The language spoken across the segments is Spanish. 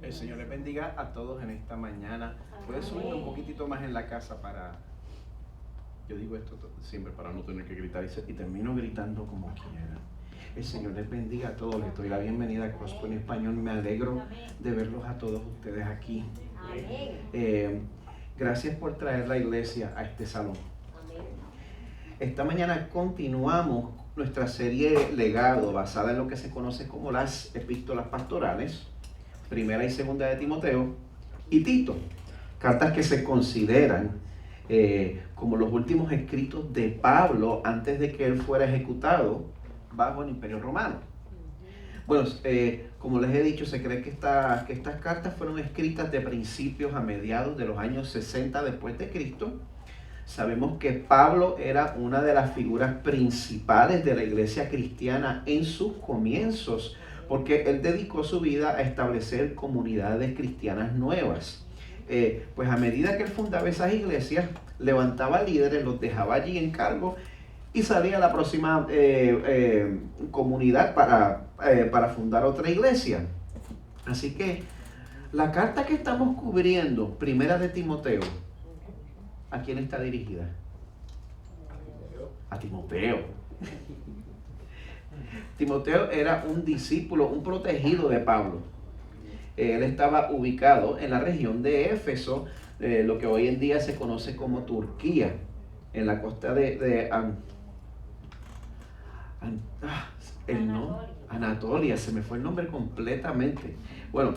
El Señor les bendiga a todos en esta mañana. Puedes subir un poquitito más en la casa para... Yo digo esto siempre para no tener que gritar y termino gritando como quiera. El Señor les bendiga a todos. Les doy la bienvenida a Crosspoint en Español. Me alegro de verlos a todos ustedes aquí. Gracias por traer la iglesia a este salón. Esta mañana continuamos nuestra serie Legado, basada en lo que se conoce como las epístolas pastorales, Primera y Segunda de Timoteo y Tito, cartas que se consideran como los últimos escritos de Pablo antes de que él fuera ejecutado bajo el Imperio Romano. Bueno, como les he dicho, se cree que estas cartas fueron escritas de principios a mediados de los años 60 después de Cristo. Sabemos que Pablo era una de las figuras principales de la iglesia cristiana en sus comienzos, porque él dedicó su vida a establecer comunidades cristianas nuevas. Pues a medida que él fundaba esas iglesias, levantaba líderes, los dejaba allí en cargo y salía a la próxima comunidad para fundar otra iglesia. Así que la carta que estamos cubriendo, Primera de Timoteo, ¿a quién está dirigida? A Timoteo. Timoteo era un discípulo, un protegido de Pablo. Él estaba ubicado en la región de Éfeso, lo que hoy en día se conoce como Turquía, en la costa de Anatolia, se me fue el nombre completamente. Bueno,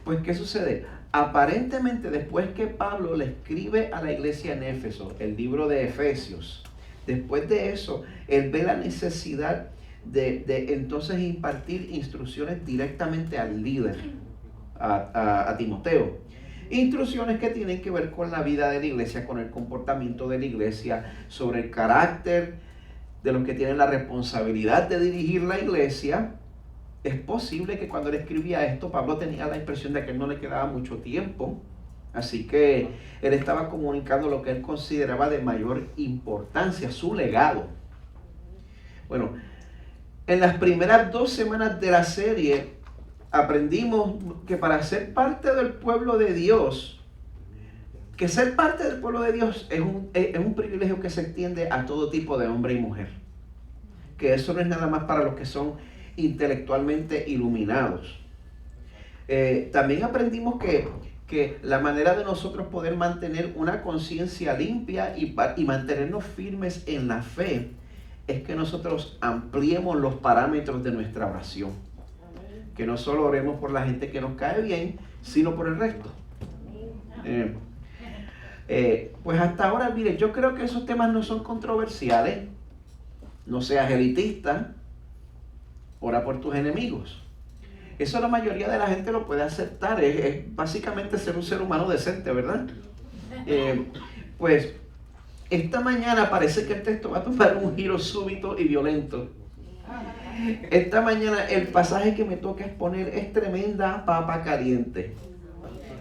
pues ¿qué sucede? Aparentemente después que Pablo le escribe a la iglesia en Éfeso, el libro de Efesios, después de eso, él ve la necesidad de entonces impartir instrucciones directamente al líder, a Timoteo. Instrucciones que tienen que ver con la vida de la iglesia, con el comportamiento de la iglesia, sobre el carácter de los que tienen la responsabilidad de dirigir la iglesia. Es posible que cuando él escribía esto, Pablo tenía la impresión de que no le quedaba mucho tiempo. Así que él estaba comunicando lo que él consideraba de mayor importancia, su legado. Bueno, en las primeras 2 semanas de la serie aprendimos que para ser parte del pueblo de Dios, que ser parte del pueblo de Dios es un privilegio que se extiende a todo tipo de hombre y mujer. Que eso no es nada más para los que son intelectualmente iluminados. También aprendimos que la manera de nosotros poder mantener una conciencia limpia y mantenernos firmes en la fe es que nosotros ampliemos los parámetros de nuestra oración. Que no solo oremos por la gente que nos cae bien, sino por el resto. Pues hasta ahora, mire, yo creo que esos temas no son controversiales. No seas elitista, ora por tus enemigos. Eso la mayoría de la gente lo puede aceptar, es básicamente ser un ser humano decente, ¿verdad? Pues esta mañana parece que el texto va a tomar un giro súbito y violento. Esta mañana el pasaje que me toca exponer es tremenda papa caliente.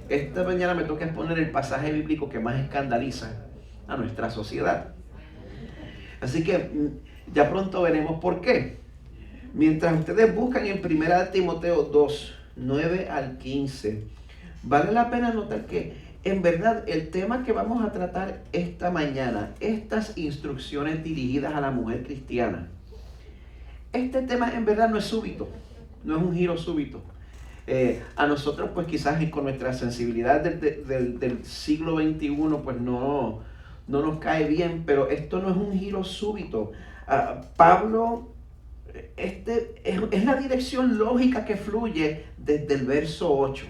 Esta mañana me toca exponer el pasaje bíblico que más escandaliza a nuestra sociedad. Así que ya pronto veremos por qué. Mientras ustedes buscan en 1 Timoteo 2, 9 al 15, vale la pena notar que en verdad el tema que vamos a tratar esta mañana, estas instrucciones dirigidas a la mujer cristiana, este tema en verdad no es súbito, no es un giro súbito. A nosotros pues quizás con nuestra sensibilidad del siglo XXI pues no nos cae bien, pero esto no es un giro súbito. Pablo, es la dirección lógica que fluye desde el verso 8.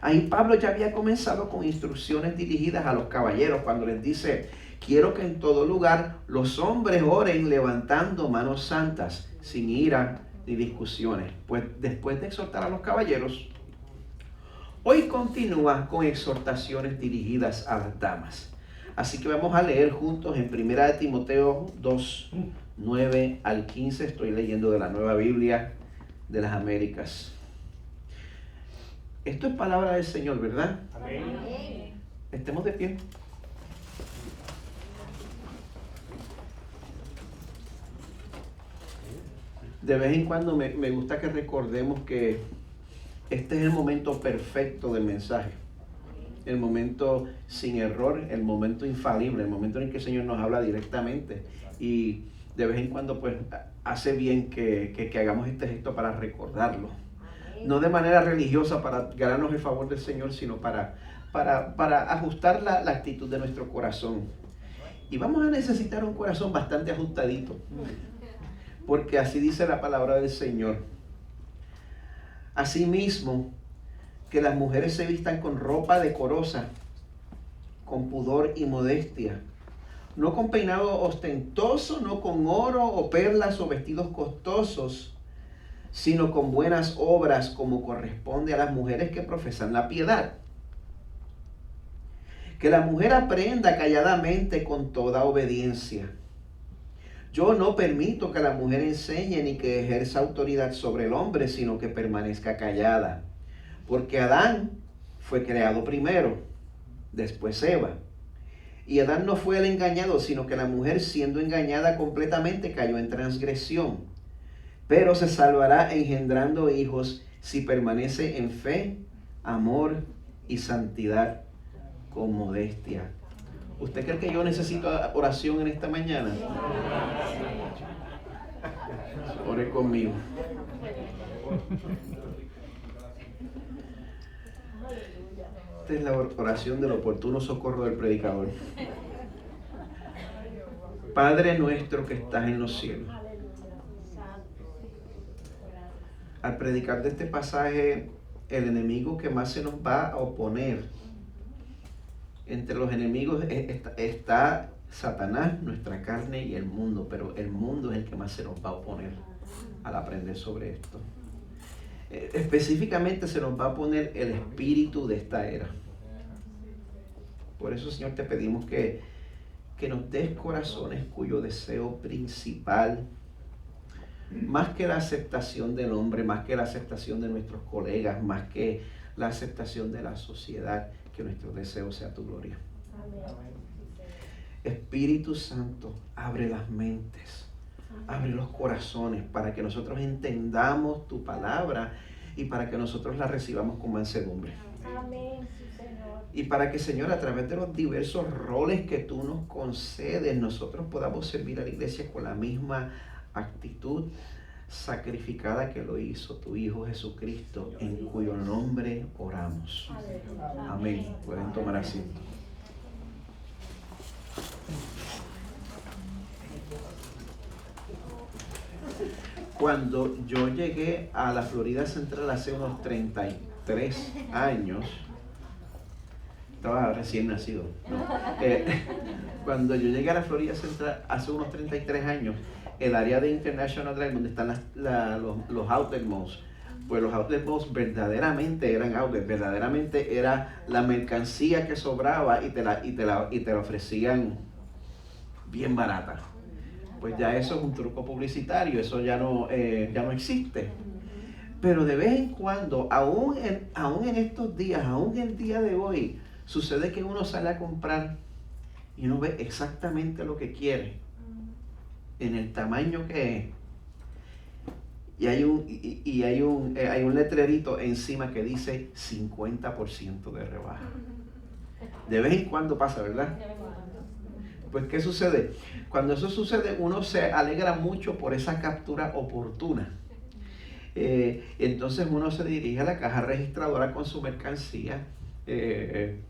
Ahí Pablo ya había comenzado con instrucciones dirigidas a los caballeros cuando les dice: quiero que en todo lugar los hombres oren levantando manos santas, sin ira ni discusiones. Pues después de exhortar a los caballeros, hoy continúa con exhortaciones dirigidas a las damas. Así que vamos a leer juntos en 1 Timoteo 2, 9 al 15. Estoy leyendo de la Nueva Biblia de las Américas. Esto es palabra del Señor, ¿verdad? Amén. Estemos de pie. De vez en cuando me gusta que recordemos que este es el momento perfecto del mensaje. El momento sin error, el momento infalible, el momento en que el Señor nos habla directamente. Y de vez en cuando pues hace bien que hagamos este gesto para recordarlo. No de manera religiosa para ganarnos el favor del Señor, sino para ajustar la actitud de nuestro corazón. Y vamos a necesitar un corazón bastante ajustadito, porque así dice la palabra del Señor. Asimismo, que las mujeres se vistan con ropa decorosa, con pudor y modestia, no con peinado ostentoso, no con oro o perlas o vestidos costosos, sino con buenas obras como corresponde a las mujeres que profesan la piedad. Que la mujer aprenda calladamente con toda obediencia. Yo no permito que la mujer enseñe ni que ejerza autoridad sobre el hombre, sino que permanezca callada. Porque Adán fue creado primero, después Eva. Y Adán no fue el engañado, sino que la mujer, siendo engañada completamente, cayó en transgresión. Pero se salvará engendrando hijos si permanece en fe, amor y santidad con modestia. ¿Usted cree que yo necesito oración en esta mañana? Ore conmigo. Esta es la oración del oportuno socorro del predicador. Padre nuestro que estás en los cielos. Al predicar de este pasaje, el enemigo que más se nos va a oponer, entre los enemigos está Satanás, nuestra carne y el mundo, pero el mundo es el que más se nos va a oponer al aprender sobre esto. Específicamente se nos va a poner el espíritu de esta era. Por eso, Señor, te pedimos que nos des corazones cuyo deseo principal, más que la aceptación del hombre, más que la aceptación de nuestros colegas, más que la aceptación de la sociedad, que nuestro deseo sea tu gloria. Amén. Espíritu Santo, abre las mentes, abre los corazones para que nosotros entendamos tu palabra y para que nosotros la recibamos con mansedumbre. Amén, Señor. Y para que, Señor, a través de los diversos roles que tú nos concedes, nosotros podamos servir a la iglesia con la misma actitud sacrificada que lo hizo tu Hijo Jesucristo, en cuyo nombre oramos. Amén. Pueden tomar asiento. Cuando yo llegué a la Florida Central hace unos 33 años, estaba recién nacido, ¿no? Cuando yo llegué a la Florida Central hace unos 33 años, el área de International Drive, donde están los outlet malls, pues los outlet malls verdaderamente eran outlets, verdaderamente era la mercancía que sobraba y te la ofrecían bien barata. Pues ya eso es un truco publicitario, eso ya no existe. Pero de vez en cuando, aún en estos días, aún el día de hoy, sucede que uno sale a comprar y uno ve exactamente lo que quiere, en el tamaño que es. Y hay un letrerito encima que dice 50% de rebaja. De vez en cuando pasa, ¿verdad? Pues, ¿qué sucede? Cuando eso sucede, uno se alegra mucho por esa captura oportuna. Entonces uno se dirige a la caja registradora con su mercancía,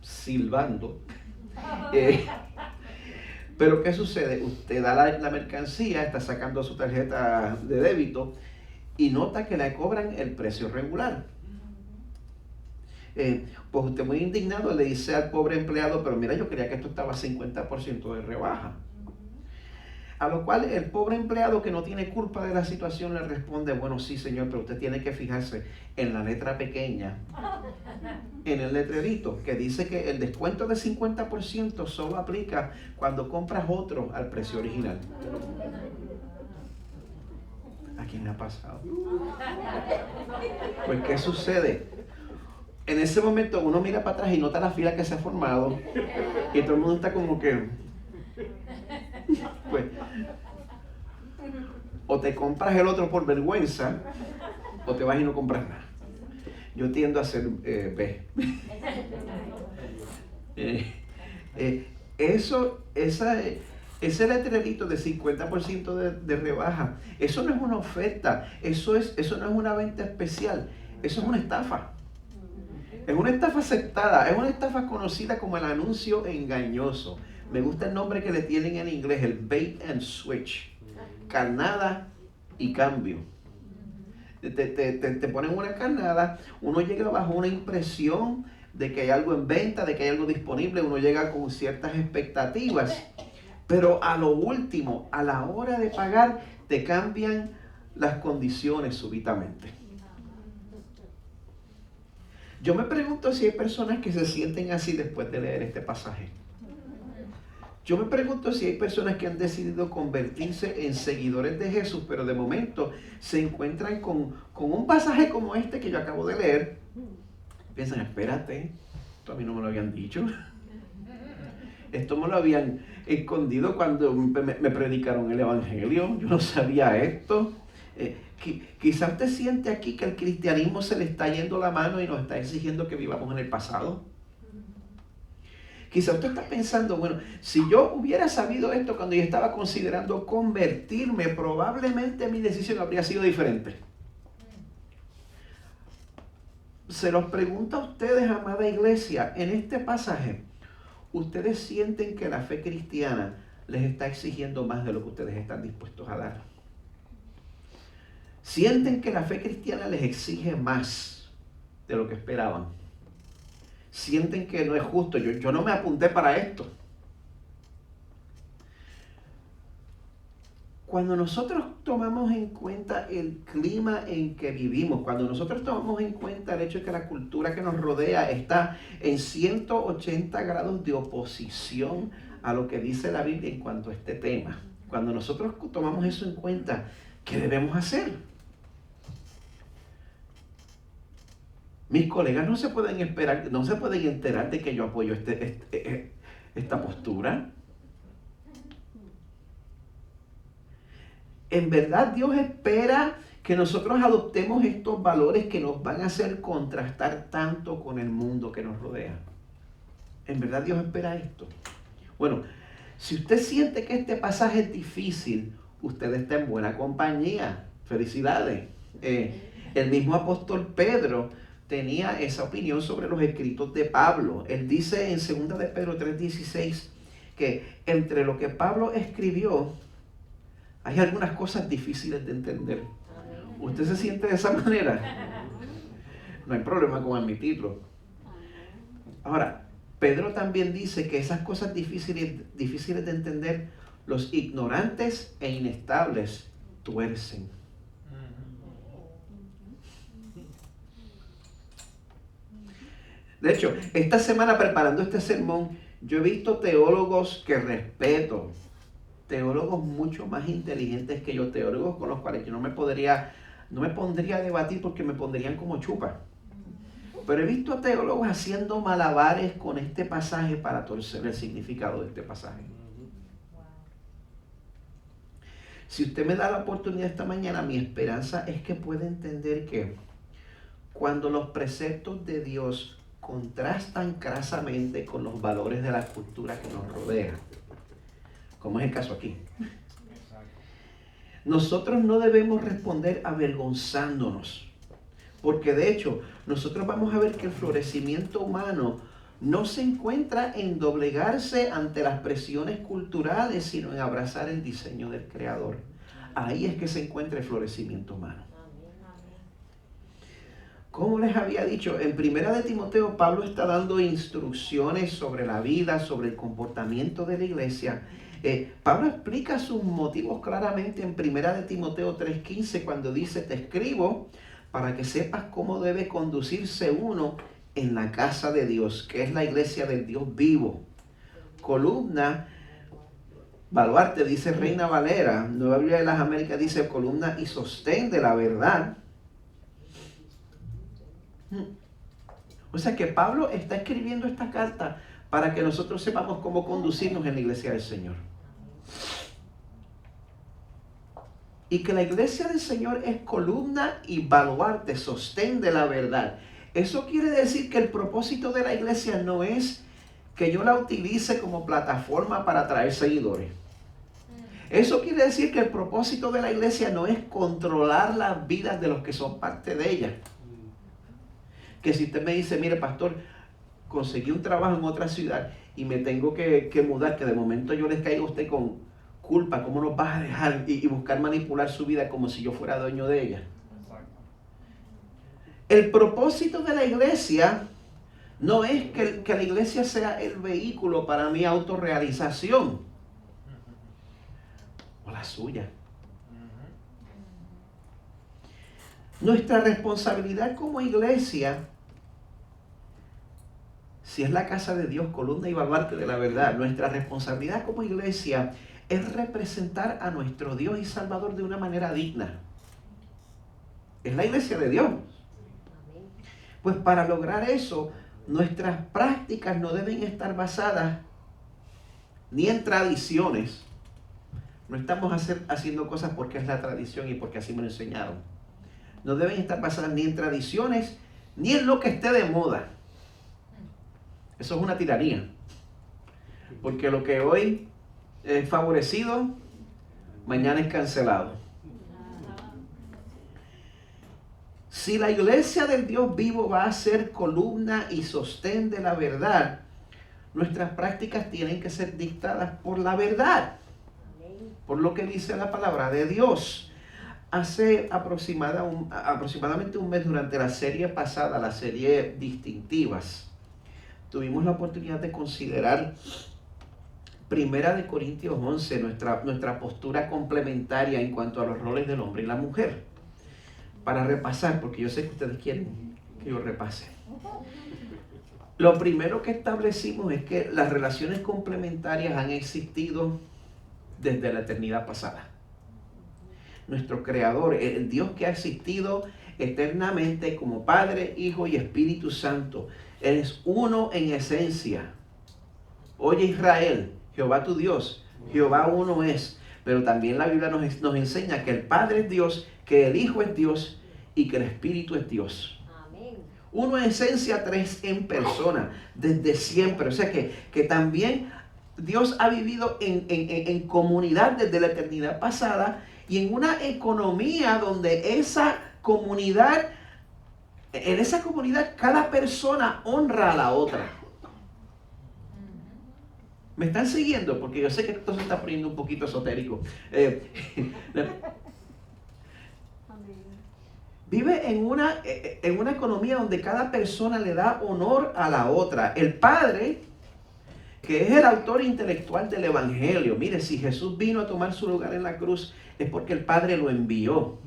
silbando. Pero ¿qué sucede? Usted da la mercancía, está sacando su tarjeta de débito y nota que le cobran el precio regular. Pues usted muy indignado le dice al pobre empleado, pero mira, yo creía que esto estaba a 50% de rebaja. A lo cual el pobre empleado, que no tiene culpa de la situación, le responde, bueno, sí, señor, pero usted tiene que fijarse en la letra pequeña, en el letrerito, que dice que el descuento de 50% solo aplica cuando compras otro al precio original. ¿A quién le ha pasado? Pues, ¿qué sucede? En ese momento uno mira para atrás y nota la fila que se ha formado y todo el mundo está como que, pues, o te compras el otro por vergüenza o te vas y no compras nada. Yo tiendo a ser B. Ese letrerito de 50% de rebaja, eso no es una oferta, eso no es una venta especial, eso es una estafa. Es una estafa aceptada, es una estafa conocida como el anuncio engañoso. Me gusta el nombre que le tienen en inglés, el bait and switch. Carnada y cambio. Te ponen una carnada, uno llega bajo una impresión de que hay algo en venta, de que hay algo disponible, uno llega con ciertas expectativas, pero a lo último, a la hora de pagar, te cambian las condiciones súbitamente. Yo me pregunto si hay personas que se sienten así después de leer este pasaje. Yo me pregunto si hay personas que han decidido convertirse en seguidores de Jesús, pero de momento se encuentran con un pasaje como este que yo acabo de leer. Piensan, espérate, esto a mí no me lo habían dicho. Esto me lo habían escondido cuando me predicaron el Evangelio. Yo no sabía esto. Quizás usted siente aquí que el cristianismo se le está yendo la mano y nos está exigiendo que vivamos en el pasado. Quizá usted está pensando, bueno, si yo hubiera sabido esto cuando yo estaba considerando convertirme, probablemente mi decisión habría sido diferente. Se los pregunto a ustedes, amada iglesia, en este pasaje, ¿ustedes sienten que la fe cristiana les está exigiendo más de lo que ustedes están dispuestos a dar? ¿Sienten que la fe cristiana les exige más de lo que esperaban? Sienten que no es justo, yo no me apunté para esto. Cuando nosotros tomamos en cuenta el clima en que vivimos, cuando nosotros tomamos en cuenta el hecho de que la cultura que nos rodea está en 180 grados de oposición a lo que dice la Biblia en cuanto a este tema, cuando nosotros tomamos eso en cuenta, ¿qué debemos hacer? Mis colegas no se pueden enterar de que yo apoyo esta postura. En verdad Dios espera que nosotros adoptemos estos valores que nos van a hacer contrastar tanto con el mundo que nos rodea. En verdad Dios espera esto. Bueno, si usted siente que este pasaje es difícil, usted está en buena compañía. Felicidades. El mismo apóstol Pedro tenía esa opinión sobre los escritos de Pablo. Él dice en 2 de Pedro 3:16 que entre lo que Pablo escribió hay algunas cosas difíciles de entender. ¿Usted se siente de esa manera? No hay problema con admitirlo. Ahora, Pedro también dice que esas cosas difíciles de entender, los ignorantes e inestables tuercen. De hecho, esta semana preparando este sermón, yo he visto teólogos que respeto, teólogos mucho más inteligentes que yo, teólogos con los cuales yo no me pondría a debatir porque me pondrían como chupa. Pero he visto a teólogos haciendo malabares con este pasaje para torcer el significado de este pasaje. Si usted me da la oportunidad esta mañana, mi esperanza es que pueda entender que cuando los preceptos de Dios contrastan crasamente con los valores de la cultura que nos rodea, como es el caso aquí, nosotros no debemos responder avergonzándonos, porque de hecho nosotros vamos a ver que el florecimiento humano no se encuentra en doblegarse ante las presiones culturales, sino en abrazar el diseño del Creador. Ahí es que se encuentra el florecimiento humano. Como les había dicho, en 1 de Timoteo, Pablo está dando instrucciones sobre la vida, sobre el comportamiento de la iglesia. Pablo explica sus motivos claramente en 1 de Timoteo 3:15 cuando dice, te escribo para que sepas cómo debe conducirse uno en la casa de Dios, que es la iglesia del Dios vivo. Columna, baluarte, dice Reina Valera, Nueva Biblia de las Américas dice columna y sostén de la verdad. O sea que Pablo está escribiendo esta carta para que nosotros sepamos cómo conducirnos en la iglesia del Señor. Y que la iglesia del Señor es columna y baluarte, sostén de la verdad. Eso quiere decir que el propósito de la iglesia no es que yo la utilice como plataforma para atraer seguidores. Eso quiere decir que el propósito de la iglesia no es controlar las vidas de los que son parte de ella. Que si usted me dice, mire pastor, conseguí un trabajo en otra ciudad y me tengo que mudar, que de momento yo les caigo a usted con culpa, ¿cómo nos vas a dejar? Y buscar manipular su vida como si yo fuera dueño de ella. El propósito de la iglesia no es que la iglesia sea el vehículo para mi autorrealización o la suya. Nuestra responsabilidad como iglesia, si es la casa de Dios, columna y baluarte de la verdad, nuestra responsabilidad como iglesia es representar a nuestro Dios y Salvador de una manera digna. Es la iglesia de Dios. Pues para lograr eso, nuestras prácticas no deben estar basadas ni en tradiciones. No estamos haciendo cosas porque es la tradición y porque así me lo enseñaron. No deben estar basadas ni en tradiciones ni en lo que esté de moda. Eso es una tiranía. Porque lo que hoy es favorecido, mañana es cancelado. Si la iglesia del Dios vivo va a ser columna y sostén de la verdad, nuestras prácticas tienen que ser dictadas por la verdad, por lo que dice la palabra de Dios. Hace aproximadamente un mes, durante la serie pasada, la serie Distintivas, tuvimos la oportunidad de considerar 1 Corintios 11, nuestra postura complementaria en cuanto a los roles del hombre y la mujer. Para repasar, porque yo sé que ustedes quieren que yo repase. Lo primero que establecimos es que las relaciones complementarias han existido desde la eternidad pasada. Nuestro Creador, el Dios que ha existido eternamente como Padre, Hijo y Espíritu Santo. Él es uno en esencia. Oye Israel, Jehová tu Dios, Jehová uno es. Pero también la Biblia nos enseña que el Padre es Dios, que el Hijo es Dios y que el Espíritu es Dios. Amén. Uno en esencia, tres en persona, desde siempre. O sea que también Dios ha vivido en comunidad desde la eternidad pasada y en una economía donde en esa comunidad cada persona honra a la otra. ¿Me están siguiendo? Porque yo sé que esto se está poniendo un poquito esotérico. Vive en una economía donde cada persona le da honor a la otra. El Padre, que es el autor intelectual del Evangelio. Mire, si Jesús vino a tomar su lugar en la cruz, es porque el Padre lo envió.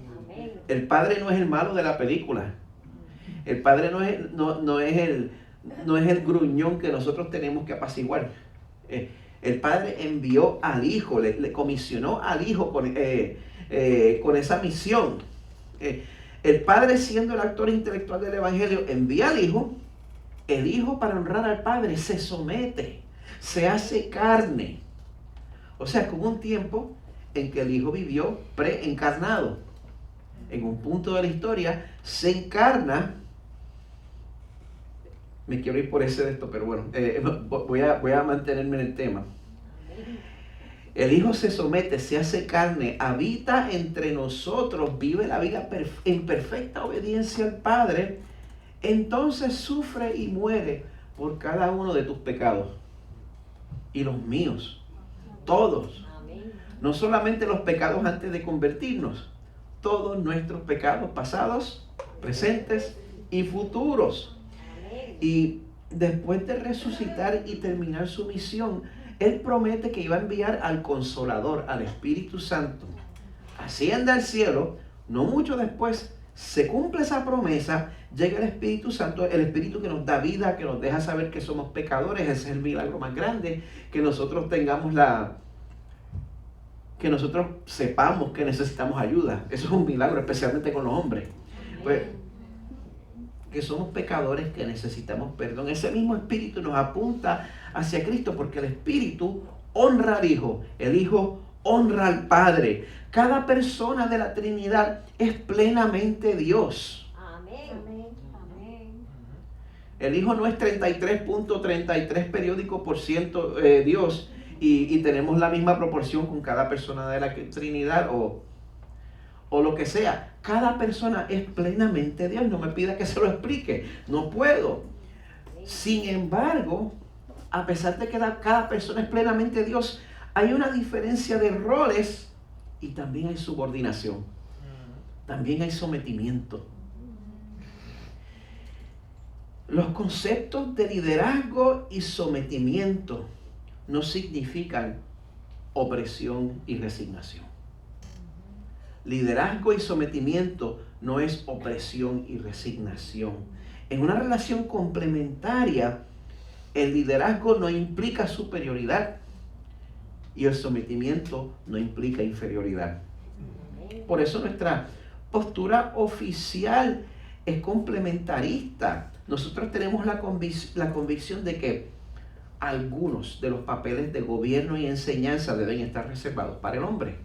El Padre no es el malo de la película. El Padre no es el gruñón que nosotros tenemos que apaciguar. El Padre envió al Hijo, le comisionó al Hijo con esa misión. El Padre, siendo el actor intelectual del Evangelio, envía al Hijo. El Hijo, para honrar al Padre, se somete, se hace carne. O sea, que hubo un tiempo en que el Hijo vivió preencarnado. En un punto de la historia se encarna. Me quiero ir por ese de esto, pero bueno, voy a mantenerme en el tema. El Hijo se somete, se hace carne, habita entre nosotros, vive la vida en perfecta obediencia al Padre. Entonces sufre y muere por cada uno de tus pecados y los míos, todos. No solamente los pecados antes de convertirnos, todos nuestros pecados pasados, presentes y futuros. Y después de resucitar y terminar su misión, Él promete que iba a enviar al Consolador, al Espíritu Santo. Asciende al cielo, no mucho después se cumple esa promesa, llega el Espíritu Santo, el Espíritu que nos da vida, que nos deja saber que somos pecadores. Ese es el milagro más grande, que nosotros que nosotros sepamos que necesitamos ayuda. Eso es un milagro, especialmente con los hombres. Pues, que somos pecadores, que necesitamos perdón. Ese mismo Espíritu nos apunta hacia Cristo, porque el Espíritu honra al Hijo, el Hijo honra al Padre. Cada persona de la Trinidad es plenamente Dios. Amén. Amén. El Hijo no es 33.33 periódico por ciento Dios y tenemos la misma proporción con cada persona de la Trinidad o lo que sea. Cada persona es plenamente Dios. No me pida que se lo explique. No puedo. Sin embargo, a pesar de que cada persona es plenamente Dios, hay una diferencia de roles y también hay subordinación. También hay sometimiento. Los conceptos de liderazgo y sometimiento no significan opresión y resignación. Liderazgo y sometimiento no es opresión y resignación. En una relación complementaria, el liderazgo no implica superioridad y el sometimiento no implica inferioridad. Por eso nuestra postura oficial es complementarista. Nosotros tenemos la convicción de que algunos de los papeles de gobierno y enseñanza deben estar reservados para el hombre.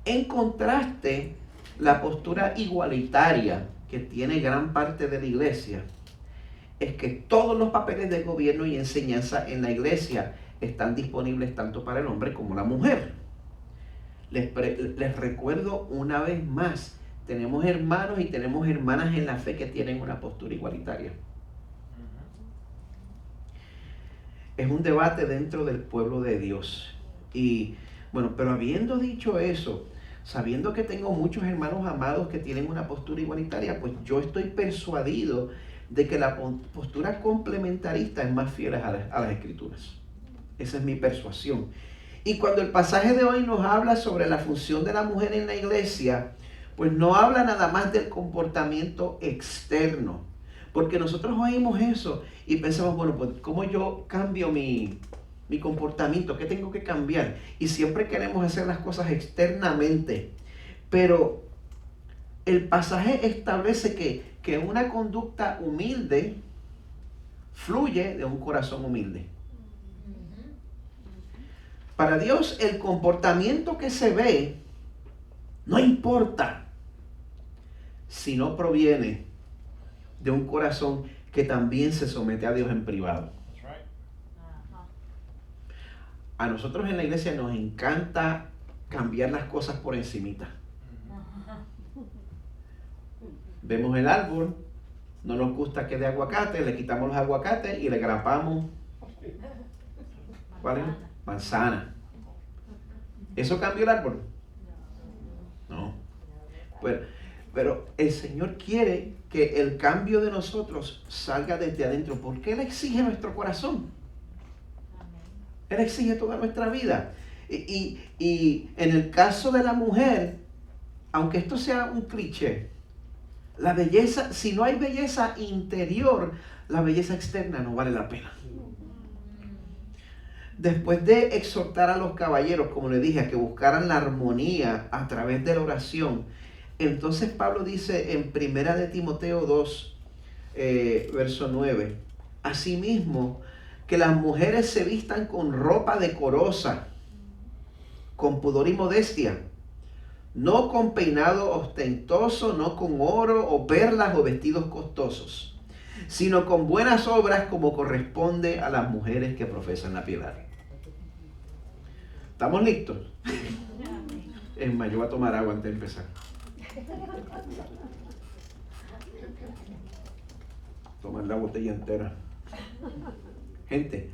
En contraste, la postura igualitaria que tiene gran parte de la iglesia es que todos los papeles de gobierno y enseñanza en la iglesia están disponibles tanto para el hombre como la mujer. Les recuerdo una vez más, tenemos hermanos y tenemos hermanas en la fe que tienen una postura igualitaria. Es un debate dentro del pueblo de Dios. Y bueno, pero habiendo dicho eso, sabiendo que tengo muchos hermanos amados que tienen una postura igualitaria, pues yo estoy persuadido de que la postura complementarista es más fiel a las Escrituras. Esa es mi persuasión. Y cuando el pasaje de hoy nos habla sobre la función de la mujer en la iglesia, pues no habla nada más del comportamiento externo. Porque nosotros oímos eso y pensamos, bueno, pues ¿cómo yo cambio mi comportamiento? ¿Qué tengo que cambiar? Y siempre queremos hacer las cosas externamente. Pero el pasaje establece que una conducta humilde fluye de un corazón humilde. Para Dios, el comportamiento que se ve no importa si no proviene de un corazón que también se somete a Dios en privado. A nosotros en la iglesia nos encanta cambiar las cosas por encimita. Vemos el árbol, no nos gusta que dé aguacate, le quitamos los aguacates y le grapamos, ¿cuál es? Manzana. ¿Eso cambió el árbol? No. Pero el Señor quiere que el cambio de nosotros salga desde adentro, porque Él exige nuestro corazón. Él exige toda nuestra vida. Y en el caso de la mujer, aunque esto sea un cliché, la belleza, si no hay belleza interior, la belleza externa no vale la pena. Después de exhortar a los caballeros, como les dije, a que buscaran la armonía a través de la oración, entonces Pablo dice en 1 de Timoteo 2, verso 9, asimismo, que las mujeres se vistan con ropa decorosa, con pudor y modestia, no con peinado ostentoso, no con oro o perlas o vestidos costosos, sino con buenas obras como corresponde a las mujeres que profesan la piedad. ¿Estamos listos? Es más, yo voy a tomar agua antes de empezar. Tomar la botella entera. Gente,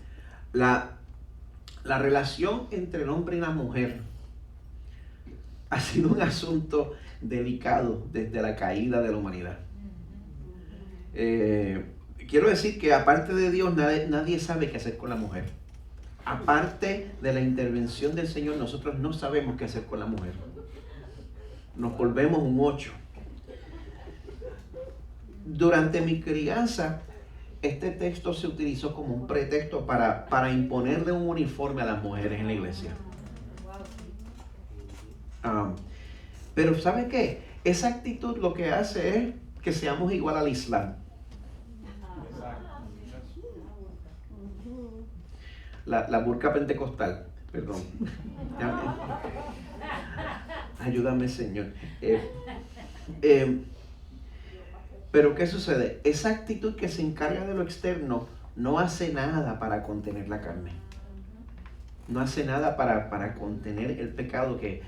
la relación entre el hombre y la mujer ha sido un asunto delicado desde la caída de la humanidad. Quiero decir que aparte de Dios, nadie sabe qué hacer con la mujer. Aparte de la intervención del Señor, nosotros no sabemos qué hacer con la mujer. Nos volvemos un 8. Durante mi crianza, este texto se utilizó como un pretexto para imponerle un uniforme a las mujeres en la iglesia. Pero ¿sabe qué? Esa actitud lo que hace es que seamos igual al Islam. La burka pentecostal, perdón. Ayúdame, Señor. Pero ¿qué sucede? Esa actitud que se encarga de lo externo no hace nada para contener la carne. No hace nada para contener el pecado que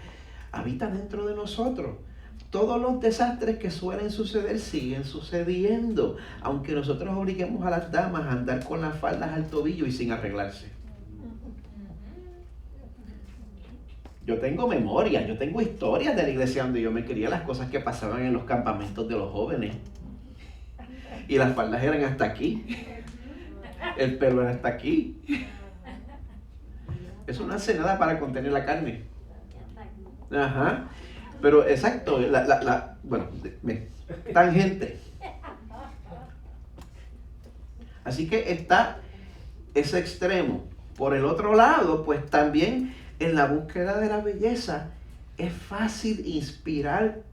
habita dentro de nosotros. Todos los desastres que suelen suceder siguen sucediendo, aunque nosotros obliguemos a las damas a andar con las faldas al tobillo y sin arreglarse. Yo tengo memoria, yo tengo historias de la iglesia donde yo me crié, las cosas que pasaban en los campamentos de los jóvenes. Y las faldas eran hasta aquí. El pelo era hasta aquí. Eso no hace nada para contener la carne. Ajá. Pero exacto, bueno, tangente. Así que está ese extremo. Por el otro lado, pues también en la búsqueda de la belleza es fácil inspirarse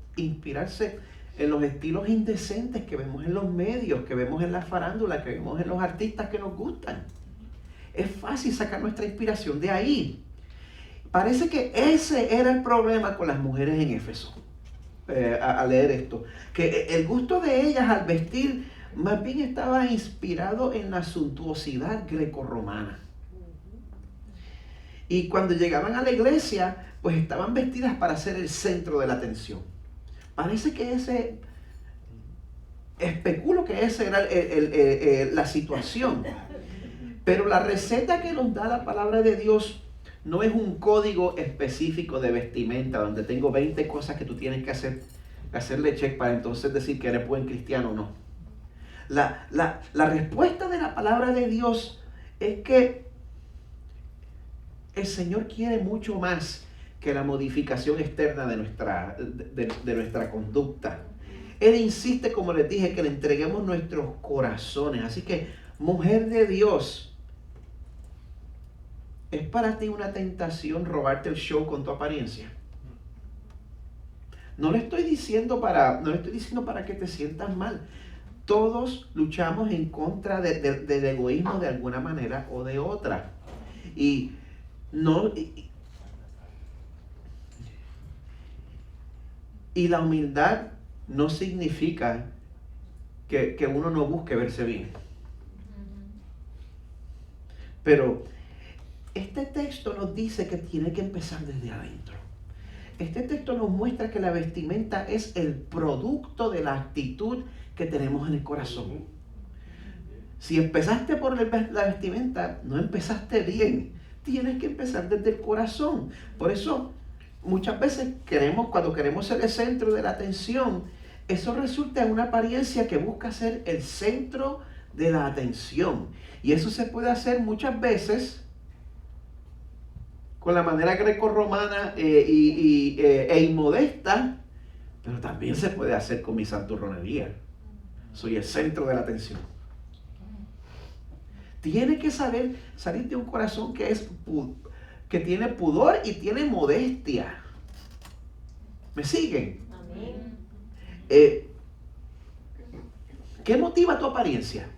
en los estilos indecentes que vemos en los medios, que vemos en la farándula, que vemos en los artistas que nos gustan. Es fácil sacar nuestra inspiración de ahí. Parece que ese era el problema con las mujeres en Éfeso, al leer esto. Que el gusto de ellas al vestir más bien estaba inspirado en la suntuosidad grecorromana. Y cuando llegaban a la iglesia, pues estaban vestidas para ser el centro de la atención. Parece que especulo que esa era la situación. Pero la receta que nos da la palabra de Dios no es un código específico de vestimenta donde tengo 20 cosas que tú tienes que hacerle check para entonces decir que eres buen cristiano o no. La respuesta de la palabra de Dios es que el Señor quiere mucho más que la modificación externa de nuestra conducta. Él insiste, como les dije, que le entreguemos nuestros corazones. Así que, mujer de Dios, ¿es para ti una tentación robarte el show con tu apariencia? No le estoy diciendo para que te sientas mal. Todos luchamos en contra del egoísmo de alguna manera o de otra. Y la humildad no significa que uno no busque verse bien. Pero este texto nos dice que tiene que empezar desde adentro. Este texto nos muestra que la vestimenta es el producto de la actitud que tenemos en el corazón. Si empezaste por la vestimenta, no empezaste bien. Tienes que empezar desde el corazón. Por eso, muchas veces cuando queremos ser el centro de la atención, eso resulta en una apariencia que busca ser el centro de la atención. Y eso se puede hacer muchas veces con la manera grecorromana e inmodesta, pero también se puede hacer con mi santurronería. Soy el centro de la atención. Tiene que salir de un corazón que tiene pudor y tiene modestia. ¿Me siguen? Amén. ¿Qué motiva tu apariencia?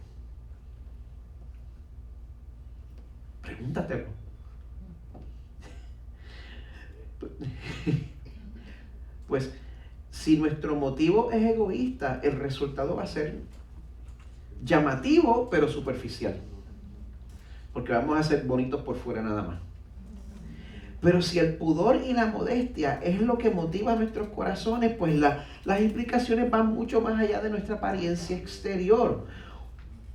Pregúntatelo. Pues si nuestro motivo es egoísta, el resultado va a ser llamativo pero superficial, porque vamos a ser bonitos por fuera nada más. Pero si el pudor y la modestia es lo que motiva nuestros corazones, pues las implicaciones van mucho más allá de nuestra apariencia exterior.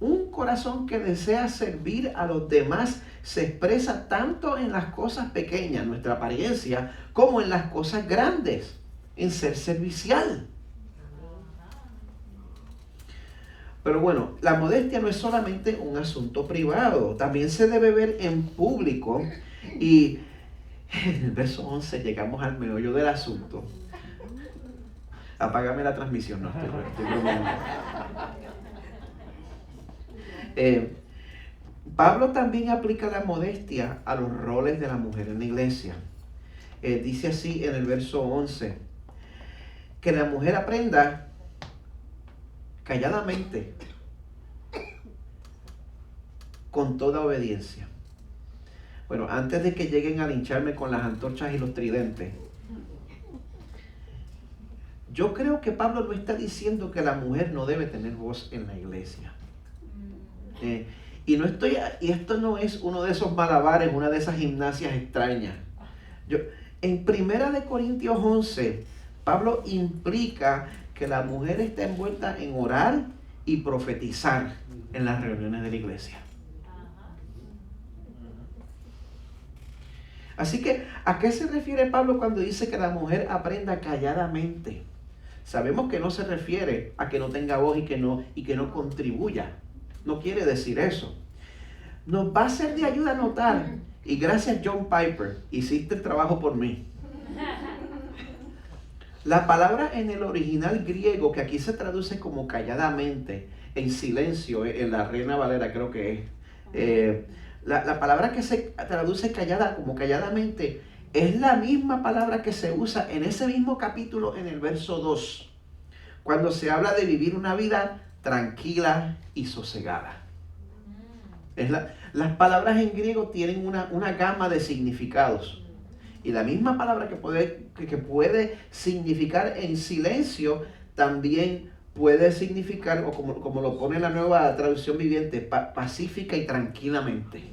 Un corazón que desea servir a los demás se expresa tanto en las cosas pequeñas, nuestra apariencia, como en las cosas grandes, en ser servicial. Pero bueno, la modestia no es solamente un asunto privado, también se debe ver en público. Y en el verso 11 llegamos al meollo del asunto. Apágame la transmisión, no estoy bromeando. Pablo también aplica la modestia a los roles de la mujer en la iglesia. Dice así en el verso 11, que la mujer aprenda calladamente, con toda obediencia. Bueno, antes de que lleguen a lincharme con las antorchas y los tridentes, Yo creo que Pablo no está diciendo que la mujer no debe tener voz en la iglesia. Y esto no es uno de esos malabares, una de esas gimnasias extrañas. En 1 Corintios 11, Pablo implica que la mujer está envuelta en orar y profetizar en las reuniones de la iglesia. Así que, ¿a qué se refiere Pablo cuando dice que la mujer aprenda calladamente? Sabemos que no se refiere a que no tenga voz y que no contribuya. No quiere decir eso. Nos va a ser de ayuda a notar, y gracias John Piper, hiciste el trabajo por mí. La palabra en el original griego, que aquí se traduce como calladamente, en silencio, en la Reina Valera creo que es, la palabra que se traduce como calladamente, es la misma palabra que se usa en ese mismo capítulo en el verso 2, cuando se habla de vivir una vida tranquila y sosegada. Las palabras en griego tienen una gama de significados. Y la misma palabra que puede significar en silencio, también puede significar, o como lo pone la Nueva Traducción Viviente, pacífica y tranquilamente.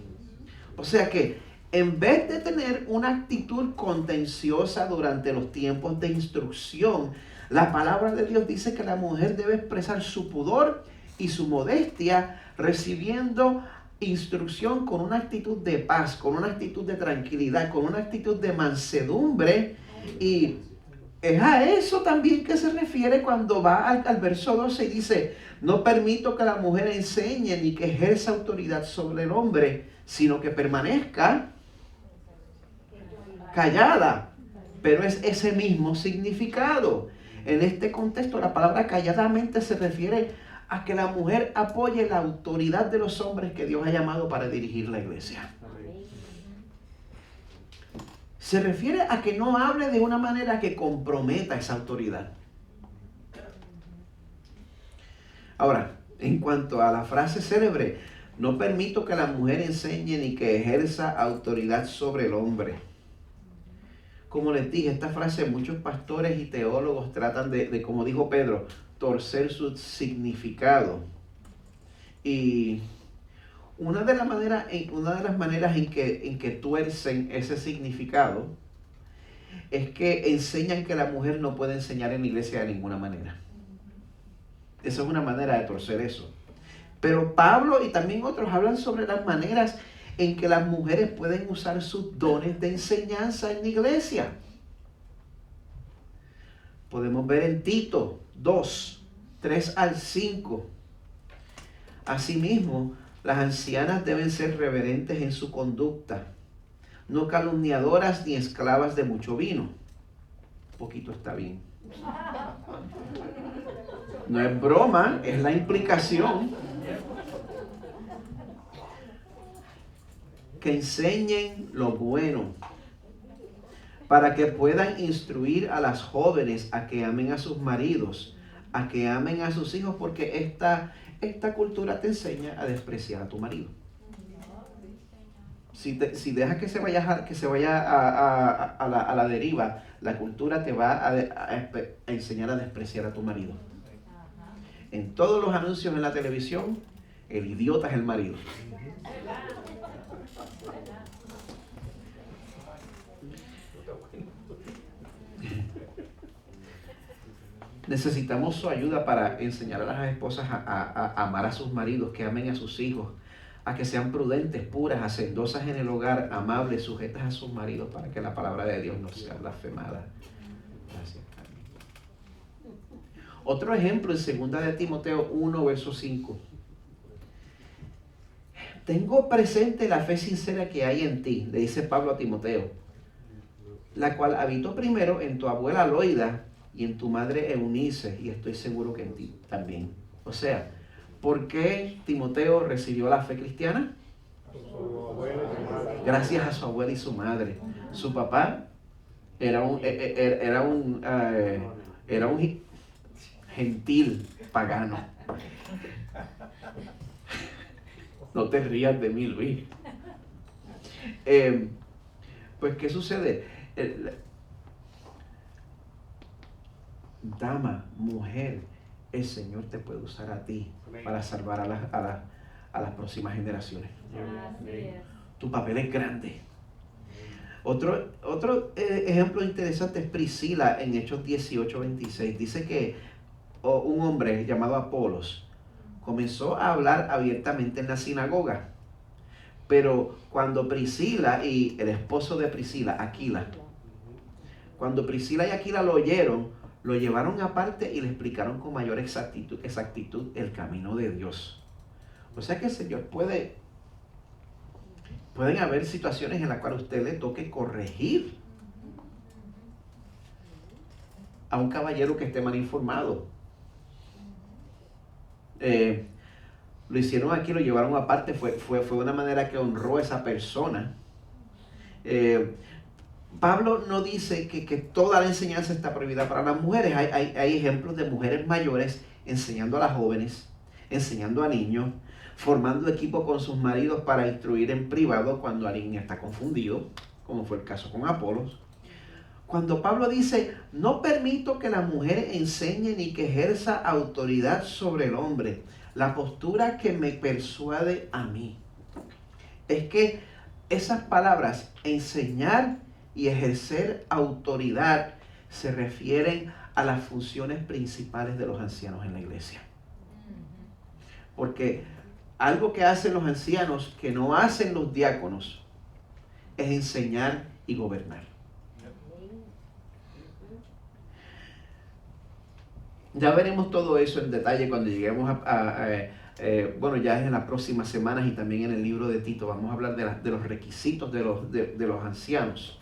O sea que en vez de tener una actitud contenciosa durante los tiempos de instrucción, la palabra de Dios dice que la mujer debe expresar su pudor y su modestia recibiendo instrucción con una actitud de paz, con una actitud de tranquilidad, con una actitud de mansedumbre. Y es a eso también que se refiere cuando va al verso 12 y dice: no permito que la mujer enseñe ni que ejerza autoridad sobre el hombre, sino que permanezca callada. Pero es ese mismo significado. En este contexto, la palabra calladamente se refiere a que la mujer apoye la autoridad de los hombres que Dios ha llamado para dirigir la iglesia. Se refiere a que no hable de una manera que comprometa esa autoridad. Ahora, en cuanto a la frase célebre, no permito que la mujer enseñe ni que ejerza autoridad sobre el hombre. Como les dije, esta frase muchos pastores y teólogos tratan de, como dijo Pedro, torcer su significado. Y una de las maneras en que tuercen ese significado es que enseñan que la mujer no puede enseñar en la iglesia de ninguna manera. Esa es una manera de torcer eso. Pero Pablo y también otros hablan sobre las maneras en que las mujeres pueden usar sus dones de enseñanza en la iglesia. Podemos ver en Tito 2, 3 al 5. Asimismo, las ancianas deben ser reverentes en su conducta, no calumniadoras ni esclavas de mucho vino. Un poquito está bien. No es broma, es la implicación. Que enseñen lo bueno, para que puedan instruir a las jóvenes a que amen a sus maridos, a que amen a sus hijos, porque esta cultura te enseña a despreciar a tu marido. Si dejas que se vaya a la deriva, la cultura te va a enseñar a despreciar a tu marido. En todos los anuncios en la televisión, el idiota es el marido. Necesitamos su ayuda para enseñar a las esposas a amar a sus maridos, que amen a sus hijos, a que sean prudentes, puras, hacendosas en el hogar, amables, sujetas a sus maridos, para que la palabra de Dios no sea blasfemada. Gracias. Otro ejemplo en 2 de Timoteo 1, verso 5. Tengo presente la fe sincera que hay en ti, le dice Pablo a Timoteo, la cual habitó primero en tu abuela Loida y en tu madre Eunice, y estoy seguro que en ti también. O sea, ¿por qué Timoteo recibió la fe cristiana? Gracias a su abuela y su madre. Su papá era un gentil pagano. No te rías de mí, Luis. Pues, ¿qué sucede? dama, mujer, el Señor te puede usar a ti para salvar a las próximas generaciones. Tu papel es grande. Otro ejemplo interesante es Priscila en Hechos 18:26. Dice que un hombre llamado Apolos comenzó a hablar abiertamente en la sinagoga. Pero cuando Priscila y el esposo de Priscila, Aquila, cuando Priscila y Aquila lo oyeron, lo llevaron aparte y le explicaron con mayor exactitud el camino de Dios. O sea que el Señor pueden haber situaciones en las cuales usted le toque corregir a un caballero que esté mal informado. Lo hicieron aquí, lo llevaron aparte, fue una manera que honró a esa persona. Pablo no dice que toda la enseñanza está prohibida para las mujeres. Hay ejemplos de mujeres mayores enseñando a las jóvenes, enseñando a niños, formando equipo con sus maridos para instruir en privado cuando alguien está confundido, como fue el caso con Apolos. Cuando Pablo dice, no permito que la mujer enseñe ni que ejerza autoridad sobre el hombre, la postura que me persuade a mí, es que esas palabras, enseñar y ejercer autoridad, se refieren a las funciones principales de los ancianos en la iglesia. Porque algo que hacen los ancianos que no hacen los diáconos es enseñar y gobernar. Ya veremos todo eso en detalle cuando lleguemos bueno, ya es en las próximas semanas y también en el libro de Tito. Vamos a hablar de los requisitos de los ancianos.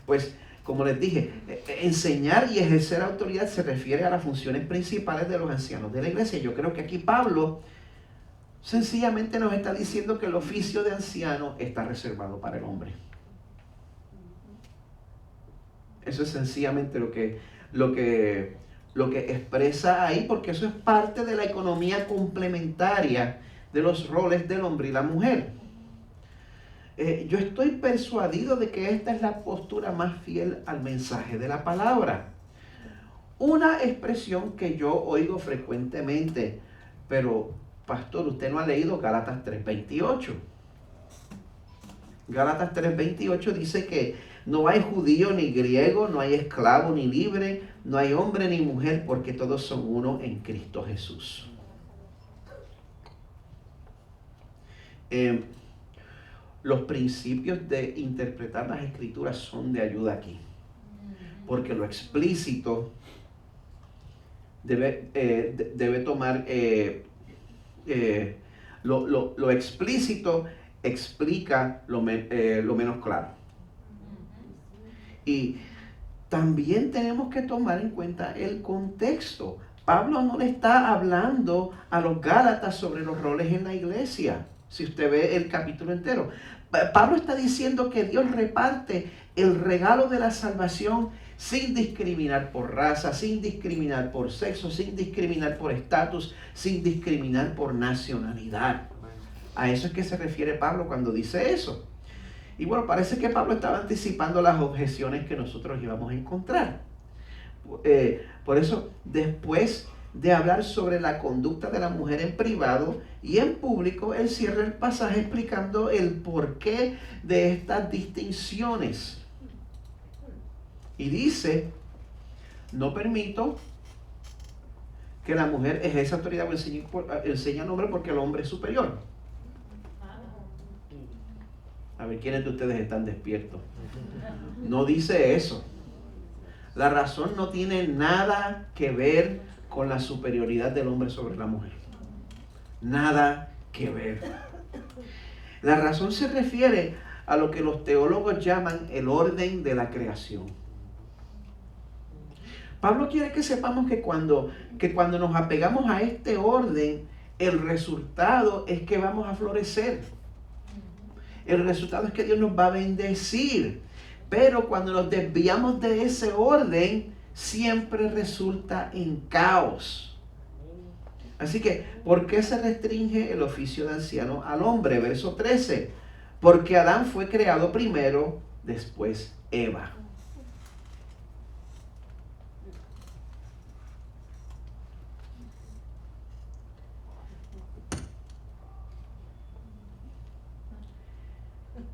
Pues, como les dije, enseñar y ejercer autoridad se refiere a las funciones principales de los ancianos de la iglesia. Yo creo que aquí Pablo sencillamente nos está diciendo que el oficio de anciano está reservado para el hombre. Eso es sencillamente lo que expresa ahí, porque eso es parte de la economía complementaria de los roles del hombre y la mujer. Yo estoy persuadido de que esta es la postura más fiel al mensaje de la palabra. Una expresión que yo oigo frecuentemente, pero pastor, usted no ha leído Gálatas 3:28. Gálatas 3:28 dice que no hay judío ni griego, no hay esclavo ni libre, no hay hombre ni mujer, porque todos son uno en Cristo Jesús. Los principios de interpretar las escrituras son de ayuda aquí, porque lo explícito debe tomar, lo explícito explica lo menos claro. Y también tenemos que tomar en cuenta el contexto. Pablo no le está hablando a los Gálatas sobre los roles en la iglesia. Si usted ve el capítulo entero, Pablo está diciendo que Dios reparte el regalo de la salvación sin discriminar por raza, sin discriminar por sexo, sin discriminar por estatus, sin discriminar por nacionalidad. A eso es que se refiere Pablo cuando dice eso. Y bueno, parece que Pablo estaba anticipando las objeciones que nosotros íbamos a encontrar. Por eso, después de hablar sobre la conducta de la mujer en privado y en público, él cierra el pasaje explicando el porqué de estas distinciones. Y dice, no permito que la mujer ejerza autoridad o enseñe al hombre porque el hombre es superior. A ver, ¿quiénes de ustedes están despiertos? No dice eso. La razón no tiene nada que ver con la superioridad del hombre sobre la mujer. Nada que ver. La razón se refiere a lo que los teólogos llaman el orden de la creación. Pablo quiere que sepamos que cuando nos apegamos a este orden, el resultado es que vamos a florecer. El resultado es que Dios nos va a bendecir. Pero cuando nos desviamos de ese orden, siempre resulta en caos. Así que, ¿por qué se restringe el oficio de anciano al hombre? Verso 13. Porque Adán fue creado primero, después Eva.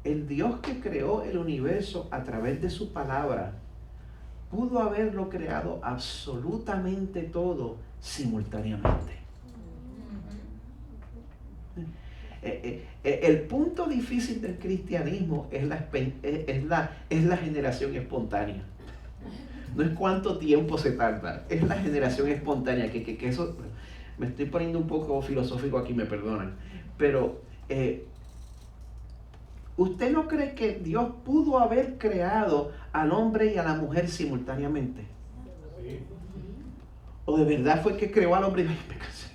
El Dios que creó el universo a través de su palabra pudo haberlo creado absolutamente todo simultáneamente. El punto difícil del cristianismo es la generación espontánea. No es cuánto tiempo se tarda, es la generación espontánea. Que eso, me estoy poniendo un poco filosófico aquí, me perdonan. Pero, ¿usted no cree que Dios pudo haber creado al hombre y a la mujer simultáneamente? Sí. ¿O de verdad fue que creó al hombre y me casé?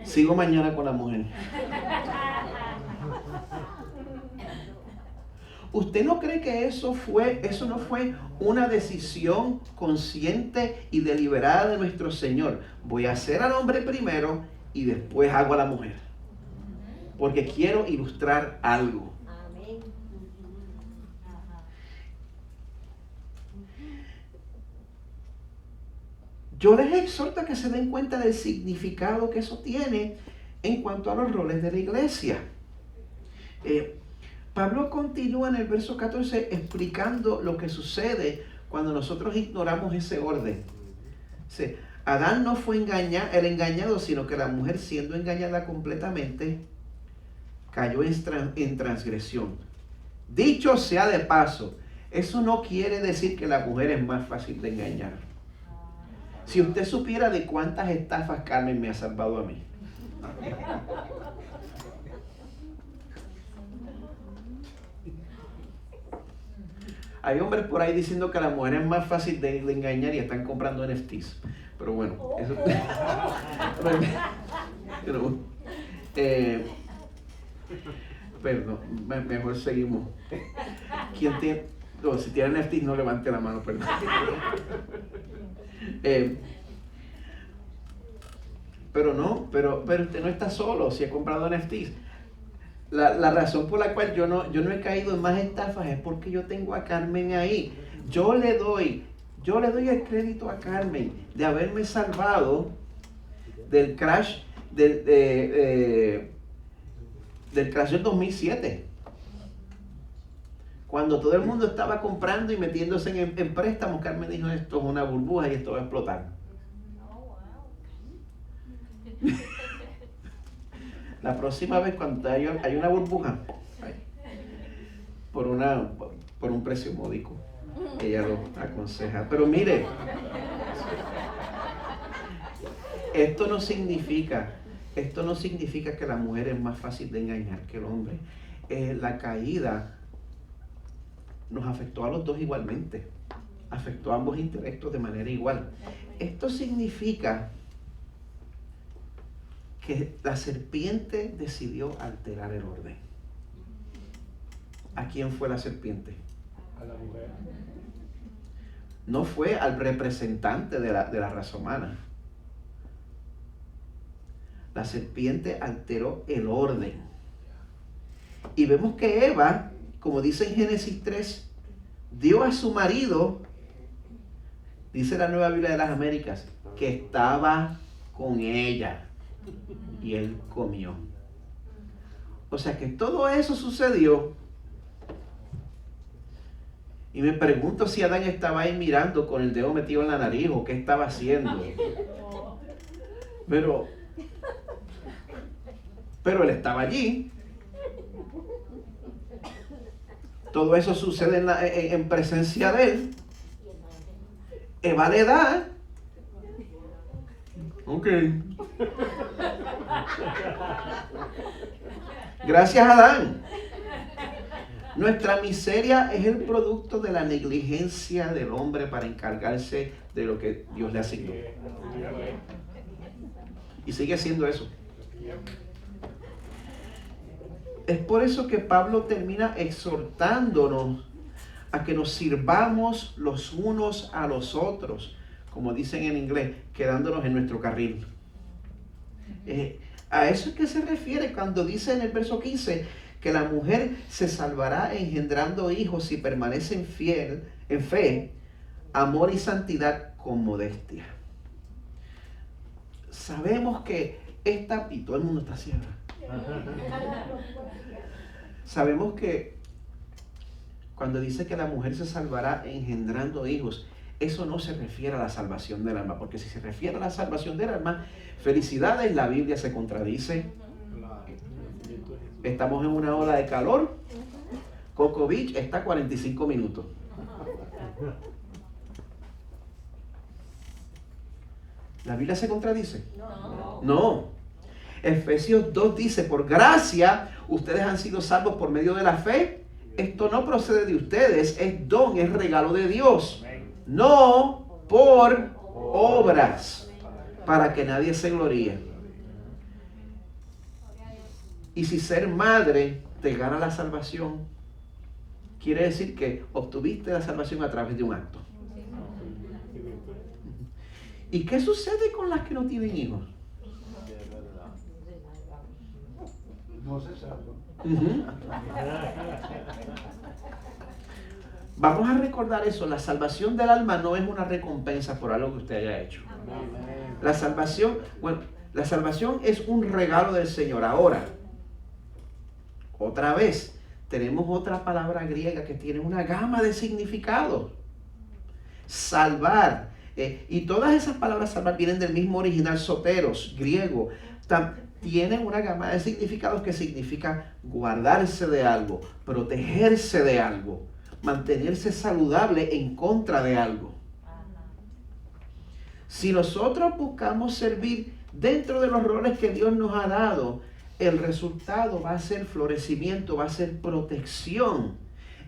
Sigo mañana con la mujer. ¿Usted no cree que eso no fue una decisión consciente y deliberada de nuestro Señor? Voy a hacer al hombre primero y después hago a la mujer. Porque quiero ilustrar algo. Amén. Yo les exhorto a que se den cuenta del significado que eso tiene en cuanto a los roles de la iglesia. Pablo continúa en el verso 14 explicando lo que sucede cuando nosotros ignoramos ese orden. Sí, Adán no fue el engañado, sino que la mujer, siendo engañada completamente, cayó en transgresión. Dicho sea de paso, eso no quiere decir que la mujer es más fácil de engañar. Si usted supiera de cuántas estafas Carmen me ha salvado a mí. Hay hombres por ahí diciendo que la mujer es más fácil de engañar y están comprando NFTs. Pero bueno, eso... perdón, mejor seguimos. ¿Quién tiene? No, si tiene NFTs no levante la mano, perdón. Pero usted no está solo si ha comprado NFTs. La razón por la cual yo no he caído en más estafas es porque yo tengo a Carmen ahí. Yo le doy el crédito a Carmen de haberme salvado del crash del crash del 2007. Cuando todo el mundo estaba comprando y metiéndose en préstamos, Carmen dijo, esto es una burbuja y esto va a explotar. La próxima vez cuando hay una burbuja, por un precio módico, ella lo aconseja. Pero mire, esto no significa que la mujer es más fácil de engañar que el hombre. La caída nos afectó a los dos igualmente, afectó a ambos intelectos de manera igual. Esto significa que la serpiente decidió alterar el orden. ¿A quién fue la serpiente? A la mujer. No fue al representante de la raza humana. La serpiente alteró el orden. Y vemos que Eva, como dice en Génesis 3, dio a su marido, dice la Nueva Biblia de las Américas, que estaba con ella. Y él comió. O sea que todo eso sucedió. Y me pregunto si Adán estaba ahí mirando con el dedo metido en la nariz o qué estaba haciendo. Pero él estaba allí. Todo eso sucede en presencia de él. Eva le da. Ok. Gracias, Adán. Nuestra miseria es el producto de la negligencia del hombre para encargarse de lo que Dios le asignó. Y sigue siendo eso. Es por eso que Pablo termina exhortándonos a que nos sirvamos los unos a los otros, como dicen en inglés, quedándonos en nuestro carril. A eso es que se refiere cuando dice en el verso 15 que la mujer se salvará engendrando hijos si permanecen fiel en fe, amor y santidad con modestia. Sabemos que y todo el mundo está ciego. Sabemos que Cuando dice que la mujer se salvará engendrando hijos, eso no se refiere a la salvación del alma, porque si se refiere a la salvación del alma, felicidades, la Biblia se contradice. Estamos en una ola de calor. Cocoa Beach está a 45 minutos. ¿La Biblia se contradice? No. Efesios 2 dice, por gracia ustedes han sido salvos por medio de la fe. Esto no procede de ustedes, es don, es regalo de Dios. No por obras, para que nadie se gloríe. Y si ser madre te gana la salvación, quiere decir que obtuviste la salvación a través de un acto. ¿Y qué sucede con las que no tienen hijos? No se sabe. Vamos a recordar eso. La salvación del alma no es una recompensa por algo que usted haya hecho. La salvación es un regalo del Señor. Ahora, otra vez, tenemos otra palabra griega que tiene una gama de significados. Salvar. Y todas esas palabras salvar vienen del mismo original soteros, griego. Tienen una gama de significados que significa guardarse de algo, protegerse de algo, mantenerse saludable en contra de algo. Si nosotros buscamos servir dentro de los roles que Dios nos ha dado, el resultado va a ser florecimiento, va a ser protección.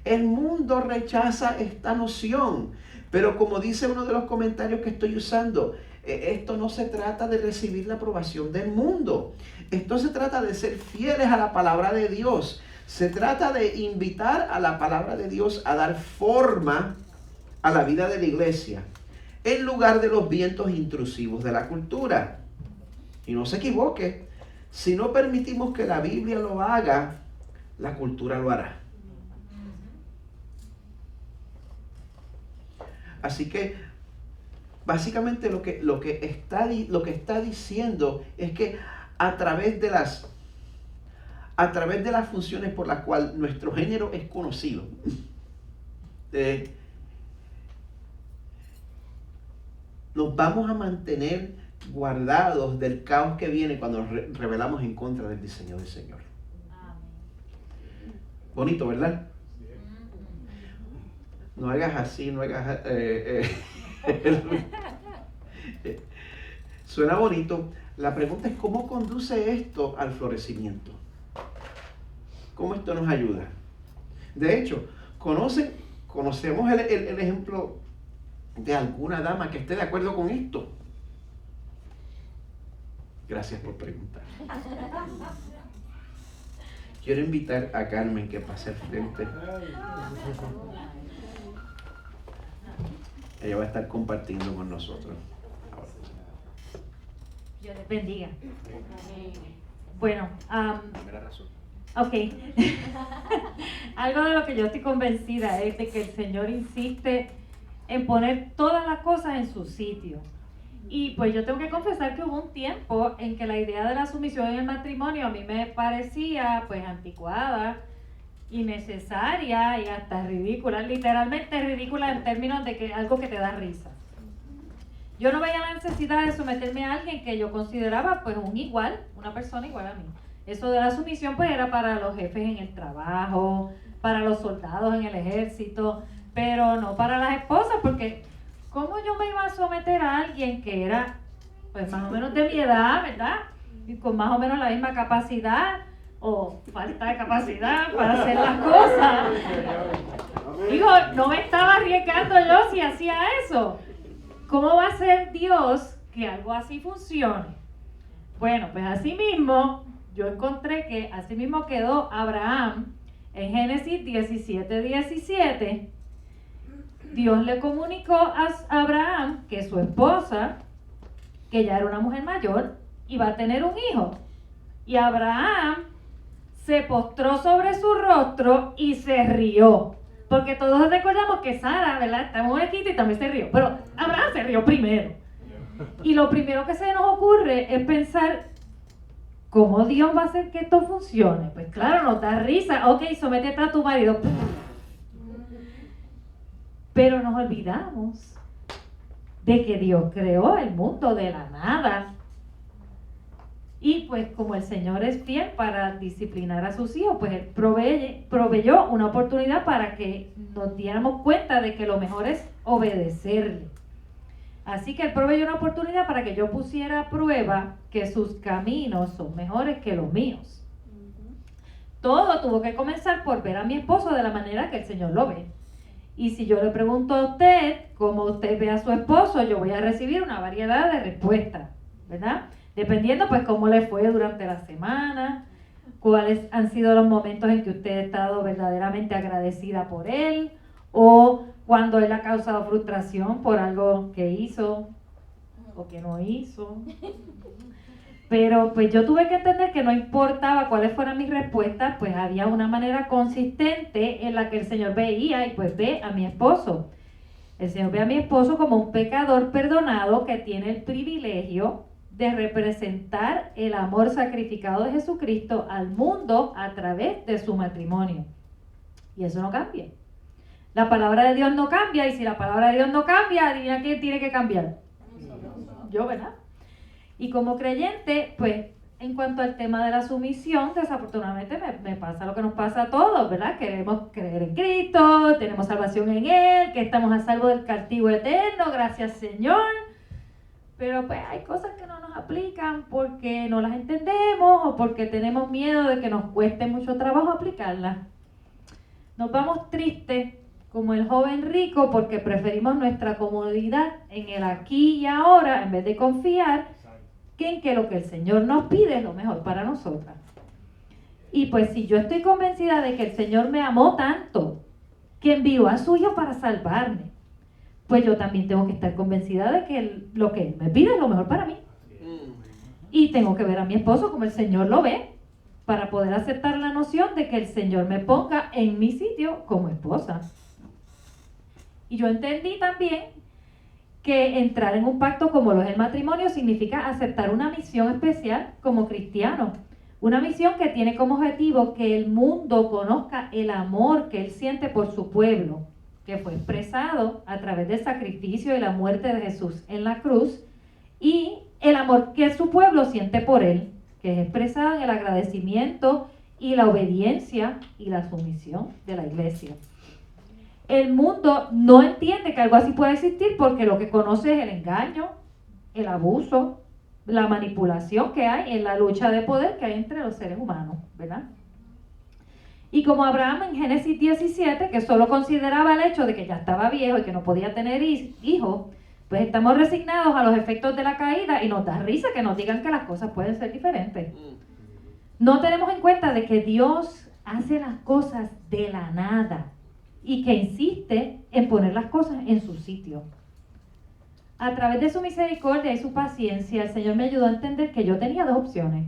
El mundo rechaza esta noción, pero como dice uno de los comentarios que estoy usando, esto no se trata de recibir la aprobación del mundo. Esto se trata de ser fieles a la palabra de Dios. Se trata de invitar a la palabra de Dios a dar forma a la vida de la iglesia, en lugar de los vientos intrusivos de la cultura. Y no se equivoque, si no permitimos que la Biblia lo haga, la cultura lo hará. Así que básicamente lo que está diciendo es que a través de las funciones por las cuales nuestro género es conocido, nos vamos a mantener guardados del caos que viene cuando nos rebelamos en contra del diseño del Señor. Bonito, ¿verdad? No hagas así, no hagas... Suena bonito. La pregunta es ¿cómo conduce esto al florecimiento? ¿Cómo esto nos ayuda? De hecho, conocemos el ejemplo de alguna dama que esté de acuerdo con esto. Gracias por preguntar. Quiero invitar a Carmen que pase al frente. Ella va a estar compartiendo con nosotros. Dios les bendiga. Bueno, Primera razón. ok. Algo de lo que yo estoy convencida es de que el Señor insiste en poner todas las cosas en su sitio. Y pues yo tengo que confesar que hubo un tiempo en que la idea de la sumisión en el matrimonio a mí me parecía pues anticuada, innecesaria y hasta ridícula, literalmente ridícula en términos de que algo que te da risa. Yo no veía la necesidad de someterme a alguien que yo consideraba pues un igual, una persona igual a mí. Eso de la sumisión pues era para los jefes en el trabajo, para los soldados en el ejército, pero no para las esposas, porque ¿cómo yo me iba a someter a alguien que era pues más o menos de mi edad, ¿verdad? Y con más o menos la misma capacidad o falta de capacidad para hacer las cosas? Digo, no me estaba arriesgando yo si hacía eso. ¿Cómo va a ser Dios que algo así funcione? Bueno, pues así mismo, yo encontré que así mismo quedó Abraham en Génesis 17:17. Dios le comunicó a Abraham que su esposa, que ya era una mujer mayor, iba a tener un hijo. Y Abraham se postró sobre su rostro y se rió. Porque todos recordamos que Sara, ¿verdad?, está muy chiquita y también se rió. Pero Abraham se rió primero. Y lo primero que se nos ocurre es pensar, ¿cómo Dios va a hacer que esto funcione? Pues claro, nos da risa. Ok, sométete a tu marido. Pero nos olvidamos de que Dios creó el mundo de la nada. Y pues como el Señor es fiel para disciplinar a sus hijos, pues Él proveyó una oportunidad para que nos diéramos cuenta de que lo mejor es obedecerle. Así que Él proveyó una oportunidad para que yo pusiera a prueba que sus caminos son mejores que los míos. Todo tuvo que comenzar por ver a mi esposo de la manera que el Señor lo ve. Y si yo le pregunto a usted cómo usted ve a su esposo, yo voy a recibir una variedad de respuestas, ¿verdad? Dependiendo pues cómo le fue durante la semana, cuáles han sido los momentos en que usted ha estado verdaderamente agradecida por él, o cuando él ha causado frustración por algo que hizo o que no hizo. Pero pues yo tuve que entender que no importaba cuáles fueran mis respuestas, pues había una manera consistente en la que el Señor veía y pues ve a mi esposo. El Señor ve a mi esposo como un pecador perdonado que tiene el privilegio de representar el amor sacrificado de Jesucristo al mundo a través de su matrimonio. Y eso no cambia. La palabra de Dios no cambia, y si la palabra de Dios no cambia, adivina quién tiene que cambiar. Yo, ¿verdad? Y como creyente, pues, en cuanto al tema de la sumisión, desafortunadamente me pasa lo que nos pasa a todos, ¿verdad? Queremos creer en Cristo, tenemos salvación en Él, que estamos a salvo del castigo eterno, gracias Señor. Pero pues hay cosas que no nos aplican porque no las entendemos o porque tenemos miedo de que nos cueste mucho trabajo aplicarlas. Nos vamos tristes como el joven rico porque preferimos nuestra comodidad en el aquí y ahora en vez de confiar en que lo que el Señor nos pide es lo mejor para nosotras. Y pues si yo estoy convencida de que el Señor me amó tanto que envió a su Hijo para salvarme, pues yo también tengo que estar convencida de que lo que Él me pide es lo mejor para mí. Y tengo que ver a mi esposo como el Señor lo ve, para poder aceptar la noción de que el Señor me ponga en mi sitio como esposa. Y yo entendí también que entrar en un pacto como lo es el matrimonio significa aceptar una misión especial como cristiano. Una misión que tiene como objetivo que el mundo conozca el amor que Él siente por su pueblo, que fue expresado a través del sacrificio y la muerte de Jesús en la cruz, y el amor que su pueblo siente por Él, que es expresado en el agradecimiento y la obediencia y la sumisión de la iglesia. El mundo no entiende que algo así puede existir porque lo que conoce es el engaño, el abuso, la manipulación que hay en la lucha de poder que hay entre los seres humanos, ¿verdad? Y como Abraham en Génesis 17, que solo consideraba el hecho de que ya estaba viejo y que no podía tener hijos, pues estamos resignados a los efectos de la caída y nos da risa que nos digan que las cosas pueden ser diferentes. No tenemos en cuenta de que Dios hace las cosas de la nada y que insiste en poner las cosas en su sitio. A través de su misericordia y su paciencia, el Señor me ayudó a entender que yo tenía dos opciones.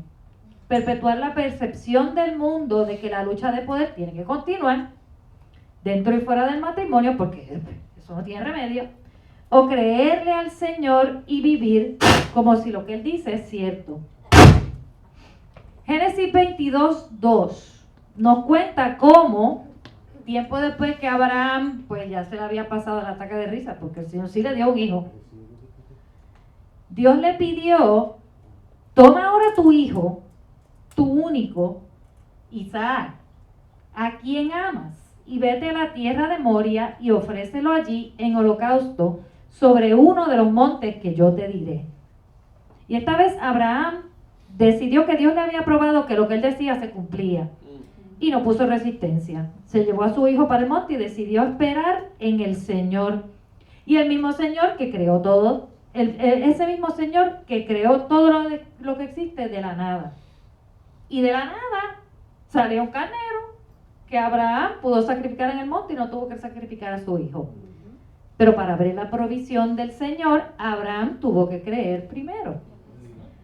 Perpetuar la percepción del mundo de que la lucha de poder tiene que continuar dentro y fuera del matrimonio, porque eso no tiene remedio, o creerle al Señor y vivir como si lo que Él dice es cierto. Génesis 22:2 nos cuenta cómo, tiempo después que Abraham, pues ya se le había pasado el ataque de risa, porque el Señor sí le dio un hijo, Dios le pidió: toma ahora tu hijo, tu único, Isaac, a quien amas, y vete a la tierra de Moria y ofrécelo allí en holocausto sobre uno de los montes que yo te diré. Y esta vez Abraham decidió que Dios le había probado que lo que él decía se cumplía y no puso resistencia. Se llevó a su hijo para el monte y decidió esperar en el Señor. Y el mismo Señor que creó todo, ese mismo Señor que creó todo lo que existe de la nada. Y de la nada salió un carnero que Abraham pudo sacrificar en el monte y no tuvo que sacrificar a su hijo. Pero para ver la provisión del Señor, Abraham tuvo que creer primero.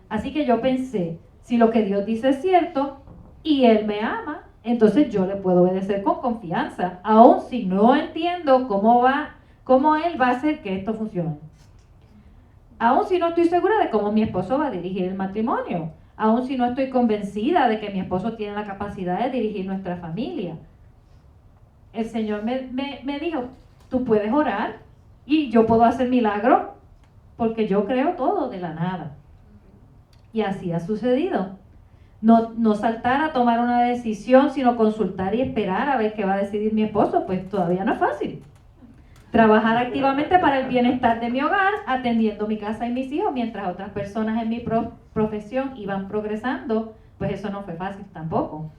Así que yo pensé, si lo que Dios dice es cierto y Él me ama, entonces yo le puedo obedecer con confianza, aun si no entiendo cómo Él va a hacer que esto funcione. Aun si no estoy segura de cómo mi esposo va a dirigir el matrimonio. Aun si no estoy convencida de que mi esposo tiene la capacidad de dirigir nuestra familia. El Señor me dijo, tú puedes orar y yo puedo hacer milagros porque yo creo todo de la nada. Y así ha sucedido. No saltar a tomar una decisión, sino consultar y esperar a ver qué va a decidir mi esposo, pues todavía no es fácil. Trabajar activamente para el bienestar de mi hogar, atendiendo mi casa y mis hijos, mientras otras personas en mi profesión iban progresando, pues eso no fue fácil tampoco.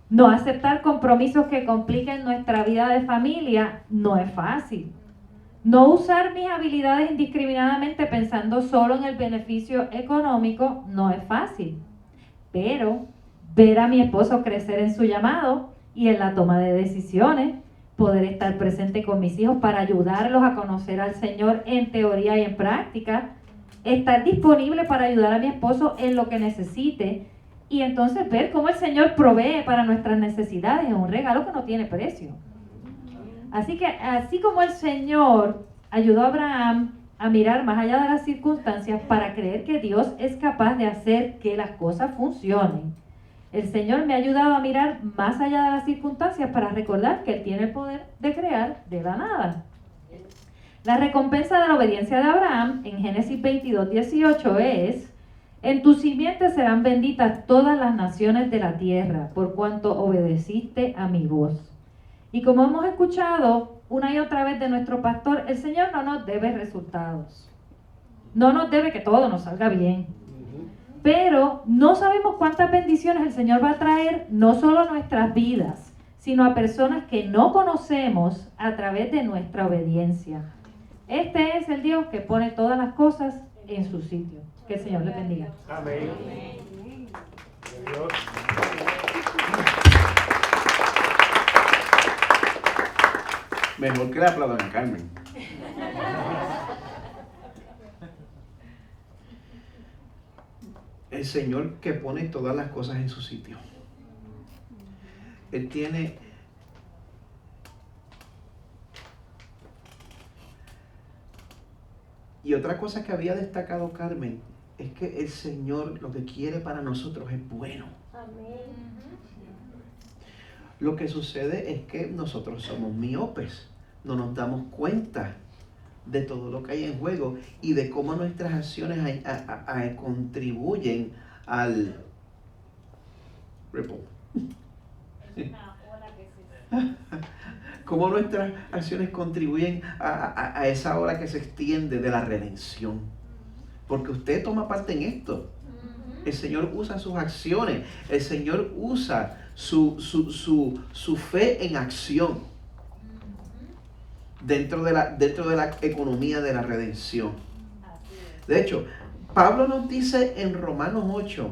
No aceptar compromisos que compliquen nuestra vida de familia no es fácil. No usar mis habilidades indiscriminadamente pensando solo en el beneficio económico no es fácil. Pero ver a mi esposo crecer en su llamado y en la toma de decisiones, poder estar presente con mis hijos para ayudarlos a conocer al Señor en teoría y en práctica, estar disponible para ayudar a mi esposo en lo que necesite y entonces ver cómo el Señor provee para nuestras necesidades es un regalo que no tiene precio. Así que así como el Señor ayudó a Abraham a mirar más allá de las circunstancias para creer que Dios es capaz de hacer que las cosas funcionen, el Señor me ha ayudado a mirar más allá de las circunstancias para recordar que Él tiene el poder de crear de la nada. La recompensa de la obediencia de Abraham en Génesis 22:18 es: en tu simiente serán benditas todas las naciones de la tierra, por cuanto obedeciste a mi voz. Y como hemos escuchado una y otra vez de nuestro pastor, el Señor no nos debe resultados. No nos debe que todo nos salga bien. Pero no sabemos cuántas bendiciones el Señor va a traer, no solo a nuestras vidas, sino a personas que no conocemos a través de nuestra obediencia. Este es el Dios que pone todas las cosas en su sitio. Que el Señor le bendiga. Amén. Dios. Mejor que le aplaudan a Carmen. El Señor que pone todas las cosas en su sitio. Él tiene y otra cosa que había destacado Carmen es que el Señor lo que quiere para nosotros es bueno. Amén. Lo que sucede es que nosotros somos miopes, no nos damos cuenta de todo lo que hay en juego y de cómo nuestras acciones contribuyen al ripple. Cómo nuestras acciones contribuyen a esa ola que se extiende de la redención. Porque usted toma parte en esto. El Señor usa sus acciones. El Señor usa su fe en acción dentro de la economía de la redención. De hecho, Pablo nos dice en Romanos 8,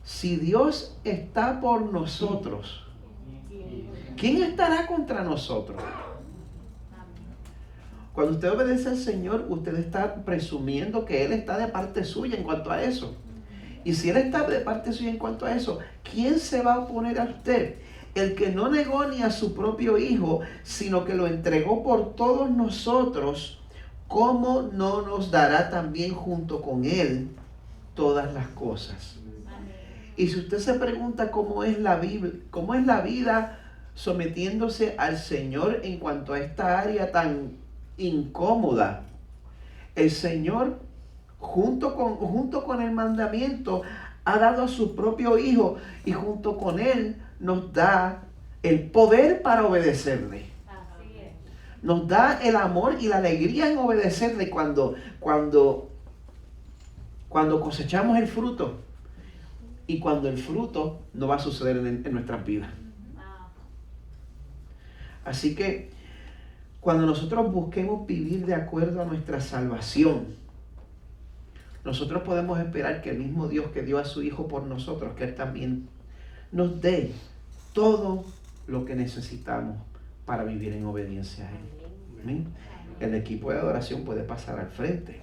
si Dios está por nosotros, ¿quién estará contra nosotros? Cuando usted obedece al Señor, usted está presumiendo que Él está de parte suya en cuanto a eso. Y si Él está de parte suya en cuanto a eso, ¿quién se va a oponer a usted? El que no negó ni a su propio Hijo, sino que lo entregó por todos nosotros, ¿cómo no nos dará también junto con Él todas las cosas? Y si usted se pregunta cómo es la vida sometiéndose al Señor en cuanto a esta área tan incómoda, el Señor junto con el mandamiento ha dado a su propio Hijo y junto con Él nos da el poder para obedecerle. Nos da el amor y la alegría en obedecerle cuando cosechamos el fruto y cuando el fruto no va a suceder en nuestras vidas. Así que cuando nosotros busquemos vivir de acuerdo a nuestra salvación, nosotros podemos esperar que el mismo Dios que dio a su Hijo por nosotros, que Él también nos dé todo lo que necesitamos para vivir en obediencia a Él. ¿Amén? El equipo de adoración puede pasar al frente.